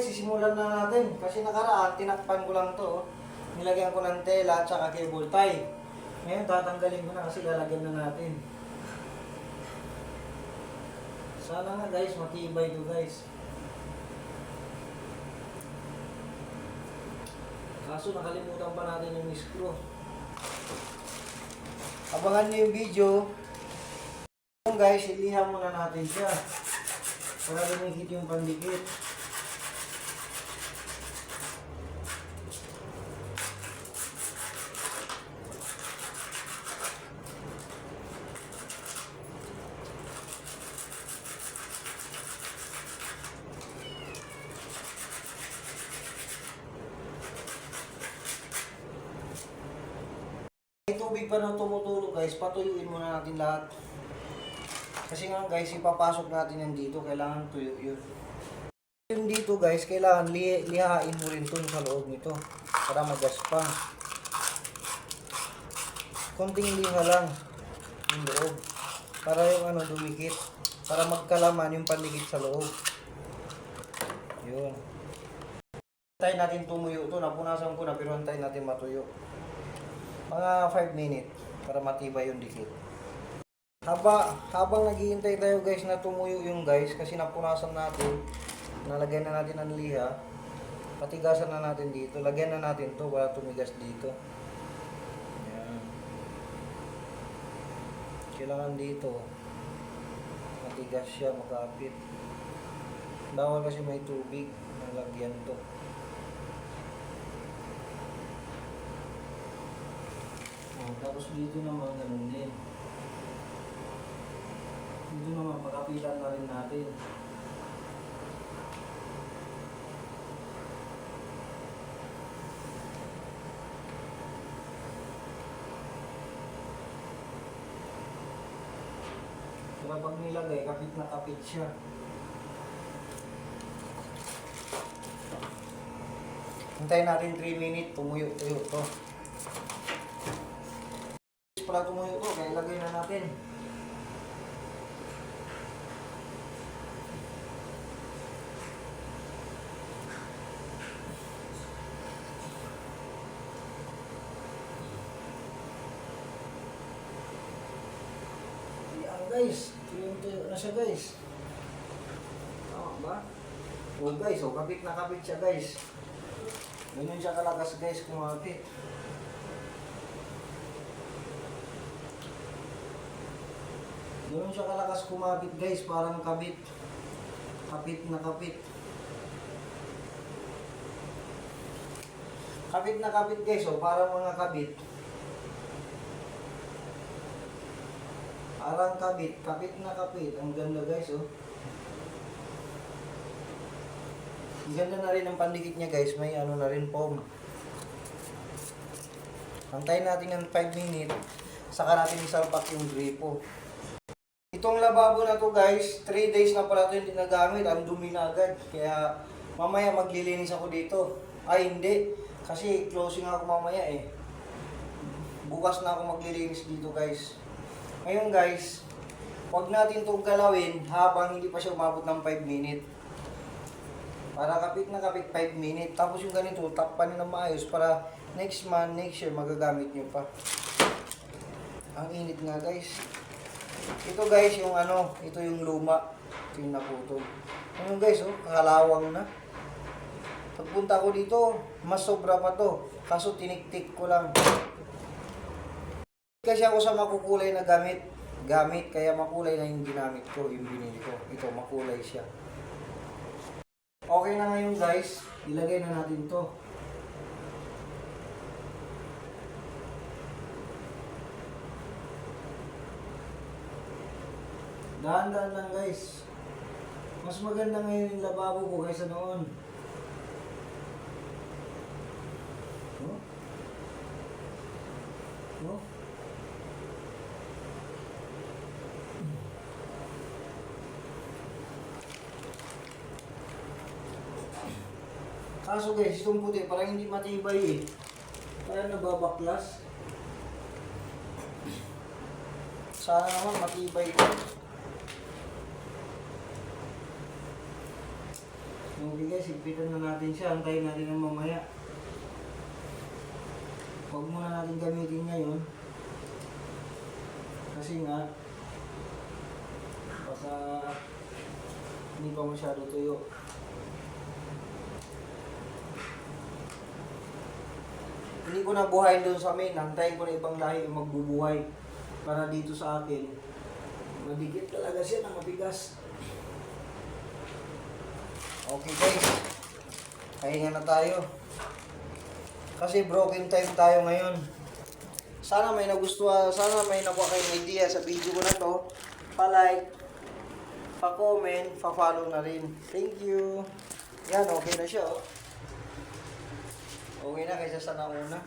Sisimulan na natin kasi nakaraan, tinakpan ko lang to. Oh. Nilagyan ko ng tela at saka cable tie. Ngayon tatanggalin ko na kasi lalagyan na natin. Sana nga guys, matibay to guys. Kaso nakalimutan pa natin yung screw. Abangan nyo yung video. Guys, ilihan muna natin siya. Para lumikit yung pandikit. May tubig pa na tumutulog guys, patuyuin muna natin lahat. Kasi nga guys, ipapasok natin yan dito, kailangan tuyo yun. Yung dito guys, kailangan lihain mo rin ito sa loob nito para magaspang. Konting liha lang yung loob para yung ano dumikit, para magkalaman yung pandikit sa loob. Yun. Antayin natin tumuyo ito, napunasan ko na pero antayin natin matuyo. Mga 5 minutes para matibay yung dikit. Habang naghihintay tayo guys na tumuyo yung guys kasi napunasan natin, nalagyan na natin ng liha, patigasan na natin dito, lagyan na natin to para tumigas dito. Yan. Kailangan dito matigas siya, makapit. Bawal kasi may tubig, nalagyan to. Tapos dito naman ganun din. Dito naman pagkapitan na rin natin. Kaya pag nilagay, kapit na kapit siya. Hintayin natin 3 minutes, tumuyo-tuyo to. Para tumuyo to, kaya ilagay na natin. Yan guys, tuyo na siya guys. Tama ba? O guys, o kapit na kapit siya guys. Ganyan siya kalakas guys, kumapit. Ganun siya kalakas kumapit guys, parang kabit. Kapit na kapit. Kapit na kapit guys, oh, parang mga kabit. Parang kabit, kapit na kapit. Ang ganda guys, oh. Ang ganda na rin ang pandikit niya guys, may ano na rin foam. Antayin natin ng 5 minutes, saka natin isalpak yung gripo. Itong lababo na to guys, 3 days na pala ito hindi nagamit, ang dumi na agad. Kaya mamaya maglilinis ako dito. Ay hindi, kasi closing ako mamaya eh. Bukas na ako maglilinis dito guys. Ngayon guys, huwag natin itong galawin habang hindi pa siya umabot ng 5 minutes. Para kapit na kapit 5 minutes. Tapos yung ganito, takpan nyo na maayos para next month, next year magagamit nyo pa. Ang init nga guys. Ito guys, yung ano, ito yung luma. Ito yung naputol. Ano guys, oh, kakalawang na. Pagpunta ko dito, mas sobra pa to. Kaso tiniktik ko lang. Kasi ako sa makukulay na gamit, kaya makulay na yung ginamit ko, yung binili ko. Ito, makulay siya. Okay na ngayon guys, ilagay na natin to. Dahan-dahan lang guys. Mas maganda ngayon yung lababo ko kaysa noon. No? No? Kaso guys, itong puti parang hindi matibay eh. Parang nababaklas. Sana naman matibay ito. Okay guys, ipitan na natin siya. Antayin natin ng mamaya. Huwag muna natin gamitin ngayon. Kasi nga, baka hindi pa masyado tuyo. Hindi ko na buhayin doon sa amin. Antayin ko na ibang lahi yung magbubuhay. Para dito sa akin, madikit talaga siya na mabigas. Okay guys, pahinga na tayo. Kasi broken time tayo ngayon. Sana may nagustuhan, sana may nakuha kayong idea sa video ko na to. Pa-like, pa-comment, pa-follow na rin. Thank you. Yan, okay na siya oh. Okay na kaysa sa nauna.